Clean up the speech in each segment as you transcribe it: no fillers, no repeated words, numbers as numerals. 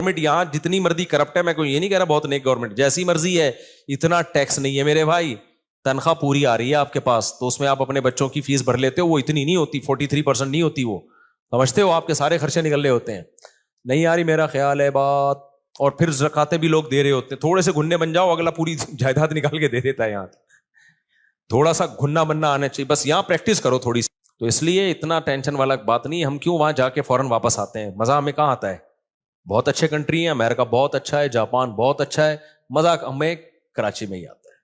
Government یہاں جتنی مرضی کرپٹ ہے, میں کوئی یہ نہیں کہہ رہا بہت نیک گورنمنٹ, جیسی مرضی ہے, اتنا ٹیکس نہیں ہے میرے بھائی. تنخواہ پوری آ رہی ہے آپ کے پاس تو اس میں آپ اپنے بچوں کی فیس بھر لیتے ہو, وہ اتنی نہیں ہوتی, 43% نہیں ہوتی, وہ سمجھتے ہو آپ کے سارے خرچے نکل رہے ہوتے ہیں. نہیں آ رہی میرا خیال ہے بات. اور پھر زکاتیں بھی لوگ دے رہے ہوتے ہیں, تھوڑے سے گھننے بن جاؤ اگلا پوری جائیداد نکال کے دے دیتا ہے. یہاں تھوڑا سا گھننا بننا آنا چاہیے, بس یہاں پریکٹس کرو تھوڑی سی. تو اس لیے اتنا ٹینشن والا بات نہیں. ہم کیوں وہاں جا کے فوراً واپس آتے ہیں, مزہ ہمیں کہاں آتا ہے. بہت اچھے کنٹری ہیں, امریکہ بہت اچھا ہے, جاپان بہت اچھا ہے, مزہ ہمیں کراچی میں ہی آتا ہے.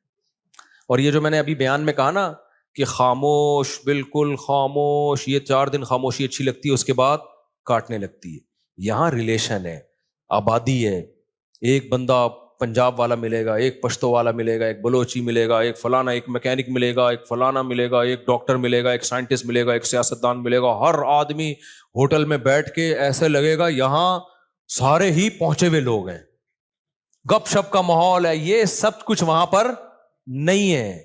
اور یہ جو میں نے ابھی بیان میں کہا نا کہ خاموش, بالکل خاموش, یہ 4 دن خاموشی اچھی لگتی ہے, اس کے بعد کاٹنے لگتی ہے. یہاں ریلیشن ہے, آبادی ہے, ایک بندہ پنجاب والا ملے گا, ایک پشتو والا ملے گا, ایک بلوچی ملے گا, ایک فلانا, ایک میکینک ملے گا, ایک فلانا ملے گا, ایک ڈاکٹر ملے گا, ایک سائنٹسٹ ملے گا, ایک سیاستدان ملے گا. ہر آدمی ہوٹل میں بیٹھ کے ایسے لگے گا یہاں سارے ہی پہنچے ہوئے لوگ ہیں, گپ شپ کا ماحول ہے. یہ سب کچھ وہاں پر نہیں ہے.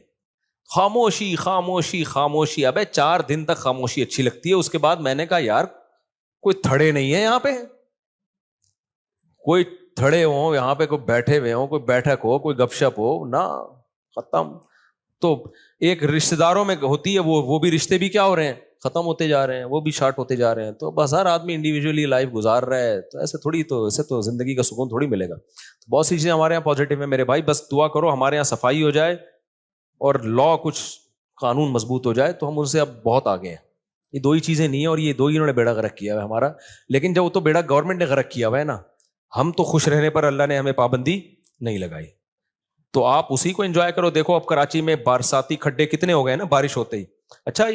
خاموشی خاموشی خاموشی. ابے 4 دن تک خاموشی اچھی لگتی ہے, اس کے بعد میں نے کہا یار کوئی تھڑے نہیں ہے یہاں پہ, کوئی تھڑے ہوں یہاں پہ, کوئی بیٹھے ہوئے ہوں, کوئی بیٹھک ہو, کوئی گپ شپ ہو نا, ختم. تو ایک رشتہ داروں میں ہوتی ہے وہ بھی رشتے بھی کیا ہو رہے ہیں, ختم ہوتے جا رہے ہیں, وہ بھی شارٹ ہوتے جا رہے ہیں. تو بس ہر آدمی انڈیویجولی لائف گزار رہا ہے, تو ایسے تھوڑی, تو ایسے تو زندگی کا سکون تھوڑی ملے گا. بہت سی چیزیں ہمارے یہاں پازیٹیو ہیں میرے بھائی, بس دعا کرو ہمارے یہاں صفائی ہو جائے اور لا کچھ قانون مضبوط ہو جائے, تو ہم ان سے اب بہت آگے ہیں. یہ 2 ہی چیزیں نہیں ہیں, اور یہ 2 ہی انہوں نے بیڑا غرق کیا ہے ہمارا. لیکن جب وہ تو بیڑا گورنمنٹ نے غرق کیا ہوا ہے نا, ہم تو خوش رہنے پر اللہ نے ہمیں پابندی نہیں لگائی. تو آپ اسی کو انجوائے کرو. دیکھو اب کراچی میں برساتی کھڈے کتنے ہو گئے نا بارش ہوتے ہی. اچھا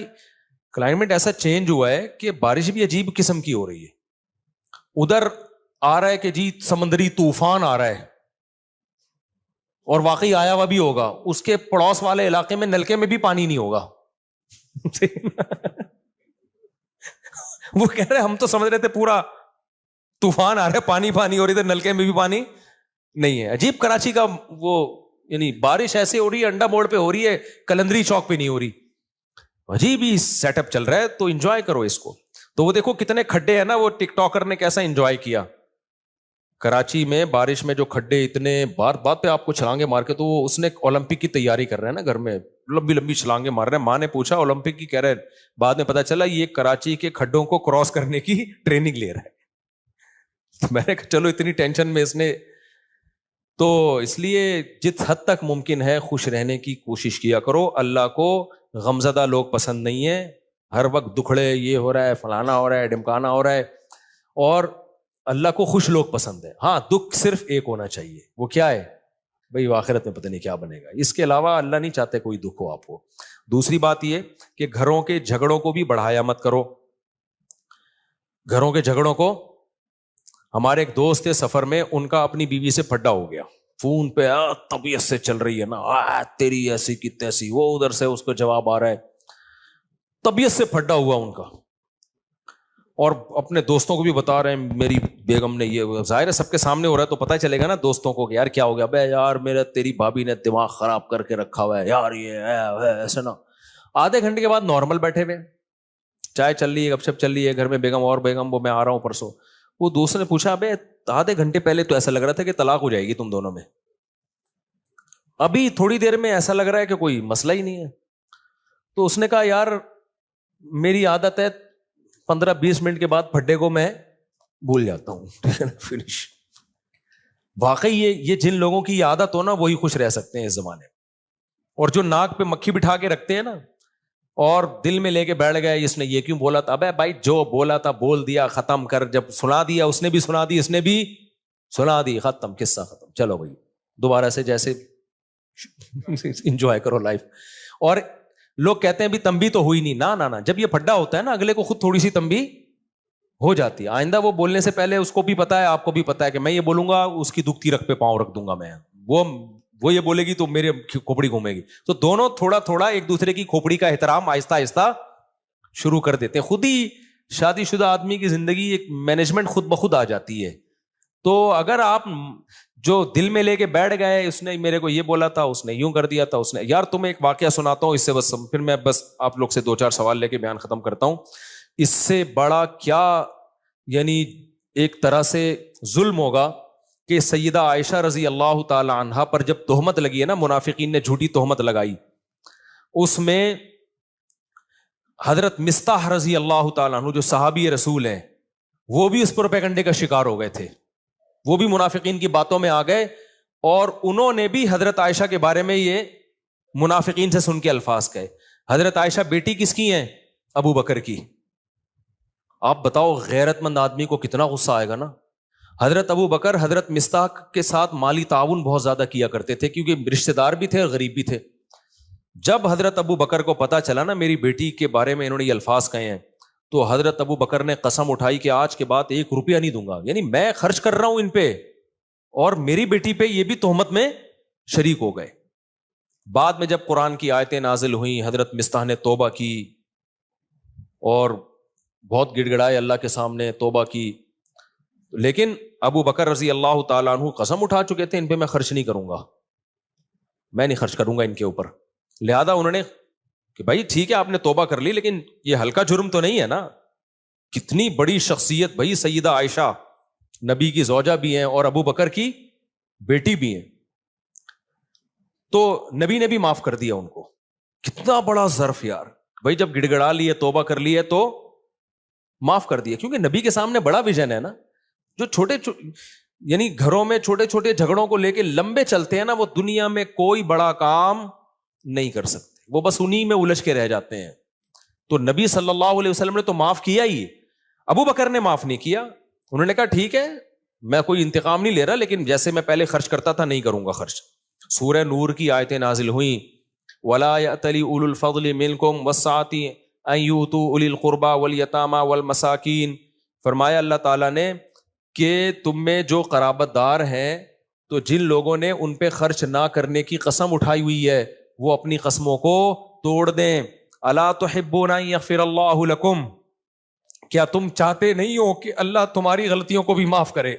کلائمیٹ ایسا چینج ہوا ہے کہ بارش بھی عجیب قسم کی ہو رہی ہے. ادھر آ رہا ہے کہ جی سمندری طوفان آ رہا ہے, اور واقعی آیا ہوا بھی ہوگا. اس کے پڑوس والے علاقے میں نلکے میں بھی پانی نہیں ہوگا. وہ کہہ رہے ہم تو سمجھ رہے تھے پورا طوفان آ رہا ہے, پانی پانی ہو رہی, تھے نلکے میں بھی پانی نہیں ہے. عجیب کراچی کا وہ, یعنی بارش ایسے ہو رہی ہے, انڈا موڑ پہ ہو رہی ہے, کلندری چوک پہ نہیں ہو رہی. عجیب ہی سیٹ اپ چل رہا ہے. تو انجوائے کرو اس کو. تو وہ دیکھو کتنے کھڈے ہیں نا, وہ ٹک ٹاکر نے کیسا انجوائے کیا کراچی میں بارش میں. جو کھڈے اتنے بات پہ آپ کو چھلانگے مار کے, تو وہ اس نے اولمپک کی تیاری کر رہے ہیں نا گھر میں, لمبی لمبی چھلانگے مار رہے ہیں. ماں نے پوچھا اولمپک کی, کہہ رہے بعد میں پتا چلا یہ کراچی کے کھڈوں کو کراس کرنے کی ٹریننگ لے رہا ہے. میں نے کہا چلو اتنی ٹینشن میں اس نے. تو اس لیے جس حد تک ممکن ہے خوش رہنے کی کوشش کیا کرو. اللہ کو غمزدہ لوگ پسند نہیں ہے, ہر وقت دکھڑے, یہ ہو رہا ہے, فلانا ہو رہا ہے, ڈمکانا ہو رہا ہے. اور اللہ کو خوش لوگ پسند ہے. ہاں دکھ صرف ایک ہونا چاہیے, وہ کیا ہے بھئی, آخرت میں پتہ نہیں کیا بنے گا. اس کے علاوہ اللہ نہیں چاہتے کوئی دکھ ہو آپ کو. دوسری بات یہ کہ گھروں کے جھگڑوں کو بھی بڑھایا مت کرو. گھروں کے جھگڑوں کو, ہمارے ایک دوست تھے سفر میں, ان کا اپنی بیوی سے پھڈا ہو گیا فون پہ, طبیعت سے چل رہی ہے نا, تیری ایسی کی تیسی. وہ ادھر سے اس کو جواب آ رہا ہے, طبیعت سے پھڈا ہوا ان کا. اور اپنے دوستوں کو بھی بتا رہے ہیں میری بیگم نے یہ. ظاہر ہے سب کے سامنے ہو رہا ہے تو پتہ چلے گا نا دوستوں کو کہ یار کیا ہو گیا. بے یار میرا تیری بھابھی نے دماغ خراب کر کے رکھا ہوا ہے یار, یہ ہے ایسا نا. آدھے گھنٹے کے بعد نارمل بیٹھے ہوئے, چائے چل رہی ہے, گپ شپ چل رہی ہے گھر میں, بیگم اور بیگم, وہ میں آ رہا ہوں پرسوں. وہ دوست نے پوچھا ابے آدھے گھنٹے پہلے تو ایسا لگ رہا تھا کہ طلاق ہو جائے گی تم دونوں میں, ابھی تھوڑی دیر میں ایسا لگ رہا ہے کہ کوئی مسئلہ ہی نہیں ہے. تو اس نے کہا یار میری عادت ہے 15-20 منٹ کے بعد پھڈے کو میں بھول جاتا ہوں. فنش. واقعی یہ جن لوگوں کی عادت ہو نا وہی خوش رہ سکتے ہیں اس زمانے میں. اور جو ناک پہ مکھی بٹھا کے رکھتے ہیں نا اور دل میں لے کے بیٹھ گئے اس نے یہ کیوں بولا تھا, ابے بھائی جو بولا تھا بول دیا, ختم کر. جب سنا دیا اس نے بھی سنا دی, اس نے بھی سنا دی, ختم, قصہ ختم. چلو بھائی دوبارہ سے جیسے انجوائے کرو لائف. اور لوگ کہتے ہیں بھی تنبیہ تو ہوئی نہیں, نہ جب یہ پھڈا ہوتا ہے نا اگلے کو خود تھوڑی سی تنبیہ ہو جاتی ہے. آئندہ وہ بولنے سے پہلے اس کو بھی پتا ہے, آپ کو بھی پتا ہے کہ میں یہ بولوں گا اس کی دکھتی رکھ پہ پاؤں رکھ دوں گا میں, وہ یہ بولے گی تو میرے کھوپڑی گھومے گی. تو دونوں تھوڑا تھوڑا ایک دوسرے کی کھوپڑی کا احترام آہستہ آہستہ شروع کر دیتے ہیں. خود ہی شادی شدہ آدمی کی زندگی ایک مینجمنٹ خود بخود آ جاتی ہے. تو اگر آپ جو دل میں لے کے بیٹھ گئے, اس نے میرے کو یہ بولا تھا, اس نے یوں کر دیا تھا, اس نے, یار تمہیں ایک واقعہ سناتا ہوں اس سے بس, پھر میں بس آپ لوگ سے 2-4 سوال لے کے بیان ختم کرتا ہوں. اس سے بڑا کیا یعنی ایک طرح سے ظلم ہوگا کہ سیدہ عائشہ رضی اللہ تعالی عنہا پر جب تہمت لگی ہے نا، منافقین نے جھوٹی تہمت لگائی، اس میں حضرت مصطح رضی اللہ تعالیٰ عنہ جو صحابی رسول ہیں وہ بھی اس پروپیگنڈے کا شکار ہو گئے تھے، وہ بھی منافقین کی باتوں میں آ گئے اور انہوں نے بھی حضرت عائشہ کے بارے میں یہ منافقین سے سن کے الفاظ کہے. حضرت عائشہ بیٹی کس کی ہیں؟ ابو بکر کی. آپ بتاؤ غیرت مند آدمی کو کتنا غصہ آئے گا نا. حضرت ابو بکر حضرت مصطح کے ساتھ مالی تعاون بہت زیادہ کیا کرتے تھے کیونکہ رشتہ دار بھی تھے اور غریب بھی تھے. جب حضرت ابو بکر کو پتا چلا نا میری بیٹی کے بارے میں انہوں نے یہ الفاظ کہے ہیں، تو حضرت ابو بکر نے قسم اٹھائی کہ آج کے بعد 1 روپیہ نہیں دوں گا، یعنی میں خرچ کر رہا ہوں ان پہ اور میری بیٹی پہ یہ بھی تہمت میں شریک ہو گئے. بعد میں جب قرآن کی آیتیں نازل ہوئیں، حضرت مصطح نے توبہ کی اور بہت گڑ گڑائے اللہ کے سامنے، توبہ کی، لیکن ابو بکر رضی اللہ تعالیٰ عنہ قسم اٹھا چکے تھے ان پہ میں خرچ نہیں کروں گا، میں نہیں خرچ کروں گا ان کے اوپر. لہذا انہوں نے کہ بھائی ٹھیک ہے آپ نے توبہ کر لی لیکن یہ ہلکا جرم تو نہیں ہے نا. کتنی بڑی شخصیت بھائی، سیدہ عائشہ نبی کی زوجہ بھی ہیں اور ابو بکر کی بیٹی بھی ہیں. تو نبی نے بھی معاف کر دیا ان کو. کتنا بڑا ظرف یار بھائی، جب گڑ گڑا لیے توبہ کر لی ہے تو معاف کر دیا، کیونکہ نبی کے سامنے بڑا ویژن ہے نا. جو چھوٹے یعنی گھروں میں چھوٹے چھوٹے جھگڑوں کو لے کے لمبے چلتے ہیں نا، وہ دنیا میں کوئی بڑا کام نہیں کر سکتے، وہ بس انہی میں الجھ کے رہ جاتے ہیں. تو نبی صلی اللہ علیہ وسلم نے تو معاف کیا ہی، ابو بکر نے معاف نہیں کیا. انہوں نے کہا ٹھیک ہے میں کوئی انتقام نہیں لے رہا، لیکن جیسے میں پہلے خرچ کرتا تھا نہیں کروں گا خرچ. سورہ نور کی آیتیں نازل ہوئیں، وَلَا يَأْتَلِ أُولُو الْفَضْلِ مِنْكُمْ وَالسَّعَةِ أَنْ يُؤْتُوا أُولِي الْقُرْبَى وَالْيَتَامَى وَالْمَسَاكِينَ. فرمایا اللہ تعالیٰ نے کہ تم میں جو قرابت دار ہیں تو جن لوگوں نے ان پہ خرچ نہ کرنے کی قسم اٹھائی ہوئی ہے وہ اپنی قسموں کو توڑ دیں. الا تحبون ان یغفر اللہ لکم، کیا تم چاہتے نہیں ہو کہ اللہ تمہاری غلطیوں کو بھی معاف کرے؟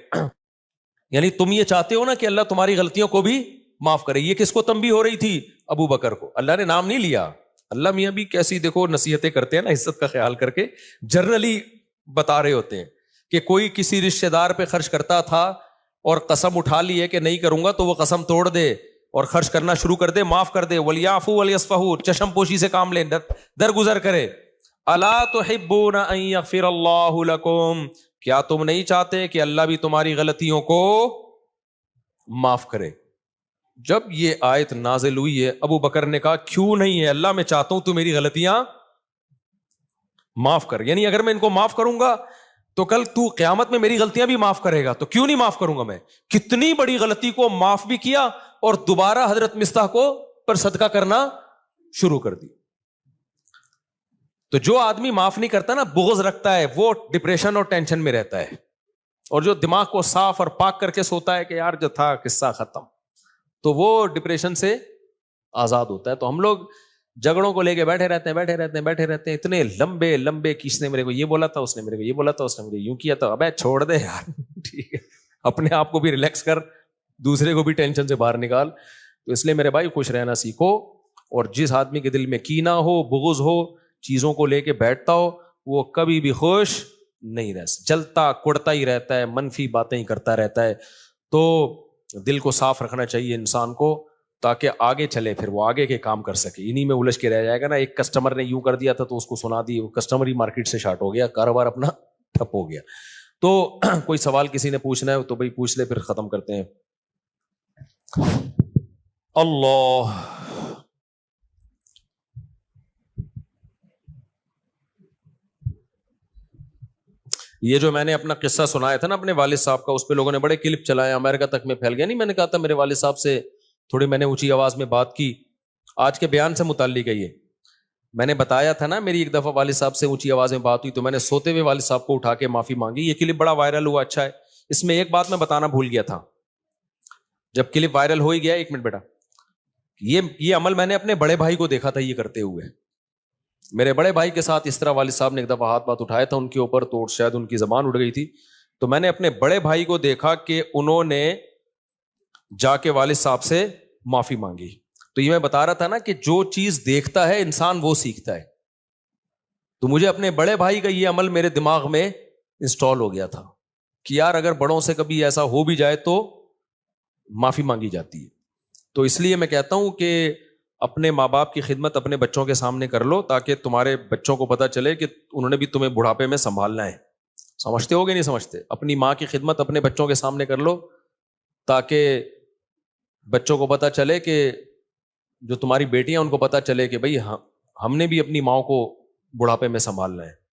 یعنی تم یہ چاہتے ہو نا کہ اللہ تمہاری غلطیوں کو بھی معاف کرے. یہ کس کو تنبیہ ہو رہی تھی؟ ابو بکر کو. اللہ نے نام نہیں لیا. اللہ میاں بھی کیسی دیکھو نصیحتیں کرتے ہیں نا، عزت کا خیال کر کے جنرلی بتا رہے ہوتے ہیں کہ کوئی کسی رشتہ دار پہ خرچ کرتا تھا اور قسم اٹھا لی ہے کہ نہیں کروں گا، تو وہ قسم توڑ دے اور خرچ کرنا شروع کر دے، معاف کر دے. وَلْيَعْفُوا وَلْيَصْفَحُوا، چشم پوشی سے کام لیں، درگزر کرے. الا تحبون ان یغفر اللہ لکم، کیا تم نہیں چاہتے کہ اللہ بھی تمہاری غلطیوں کو معاف کرے؟ جب یہ آیت نازل ہوئی ہے ابو بکر نے کہا کیوں نہیں ہے اللہ، میں چاہتا ہوں تو میری غلطیاں معاف کر. یعنی اگر میں ان کو معاف کروں گا تو کل تو قیامت میں میری غلطیاں بھی معاف کرے گا، تو کیوں نہیں معاف کروں گا میں؟ کتنی بڑی غلطی کو معاف بھی کیا اور دوبارہ حضرت مصطح کو پر صدقہ کرنا شروع کر دی. تو جو آدمی معاف نہیں کرتا نا، بغض رکھتا ہے، وہ ڈپریشن اور ٹینشن میں رہتا ہے. اور جو دماغ کو صاف اور پاک کر کے سوتا ہے کہ یار جو تھا قصہ ختم، تو وہ ڈپریشن سے آزاد ہوتا ہے. تو ہم لوگ جھگڑوں کو لے کے بیٹھے رہتے ہیں اتنے لمبے لمبے، کس نے میرے کو یہ بولا تھا، اس نے میرے کو یہ بولا تھا، اس نے مجھے یوں کیا تھا. ابے چھوڑ دے یار، ٹھیک ہے اپنے آپ کو بھی ریلیکس کر، دوسرے کو بھی ٹینشن سے باہر نکال. تو اس لیے میرے بھائی خوش رہنا سیکھو، اور جس آدمی کے دل میں کینہ ہو، بغض ہو، چیزوں کو لے کے بیٹھتا ہو، وہ کبھی بھی خوش نہیں رہ سکتا، جلتا کڑتا ہی رہتا ہے، منفی باتیں ہی کرتا رہتا ہے. تو دل کو صاف رکھنا چاہیے انسان کو تاکہ آگے چلے، پھر وہ آگے کے کام کر سکے. انہی میں الجھ کے رہ جائے گا نا. ایک کسٹمر نے یوں کر دیا تھا تو اس کو سنا دی، وہ کسٹمر ہی مارکیٹ سے شارٹ ہو گیا، کاروبار اپنا ٹھپ ہو گیا. تو کوئی سوال کسی نے پوچھنا ہے تو بھائی پوچھ لے، پھر ختم کرتے ہیں. اللہ یہ جو میں نے اپنا قصہ سنایا تھا نا اپنے والد صاحب کا، اس پہ لوگوں نے بڑے کلپ چلائے، امریکہ تک میں پھیل گیا. نہیں، میں نے کہا تھا میرے والد صاحب سے تھوڑی میں نے اونچی آواز میں بات کی. آج کے بیان سے متعلق ہے یہ. میں نے بتایا تھا نا میری ایک دفعہ والد صاحب سے اونچی آواز میں بات ہوئی تو میں نے سوتے ہوئے والد صاحب کو اٹھا کے معافی مانگی. یہ کلپ بڑا وائرل ہوا، اچھا ہے. اس میں ایک بات میں بتانا بھول گیا تھا، جب کلپ وائرل ہو ہی گیا، 1 منٹ بیٹا، یہ عمل میں نے اپنے بڑے بھائی کو دیکھا تھا یہ کرتے ہوئے. میرے بڑے بھائی کے ساتھ اس طرح والد صاحب نے ایک دفعہ ہاتھ اٹھایا تھا ان کے اوپر، تو شاید ان کی زبان اڑ گئی تھی. تو میں نے اپنے بڑے بھائی کو دیکھا کہ انہوں نے جا کے والد صاحب سے معافی مانگی. تو یہ میں بتا رہا تھا نا کہ جو چیز دیکھتا ہے انسان وہ سیکھتا ہے. تو مجھے اپنے بڑے بھائی کا یہ عمل میرے دماغ میں انسٹال ہو گیا تھا کہ یار اگر بڑوں سے کبھی ایسا ہو بھی جائے تو معافی مانگی جاتی ہے. تو اس لیے میں کہتا ہوں کہ اپنے ماں باپ کی خدمت اپنے بچوں کے سامنے کر لو تاکہ تمہارے بچوں کو پتا چلے کہ انہوں نے بھی تمہیں بڑھاپے میں سنبھالنا ہے. سمجھتے ہو گے نہیں سمجھتے؟ اپنی ماں کی خدمت اپنے بچوں کے سامنے کر لو تاکہ بچوں کو پتا چلے کہ جو تمہاری بیٹیاں ان کو پتا چلے کہ بھائی ہم نے بھی اپنی ماں کو بڑھاپے میں سنبھالنا ہے.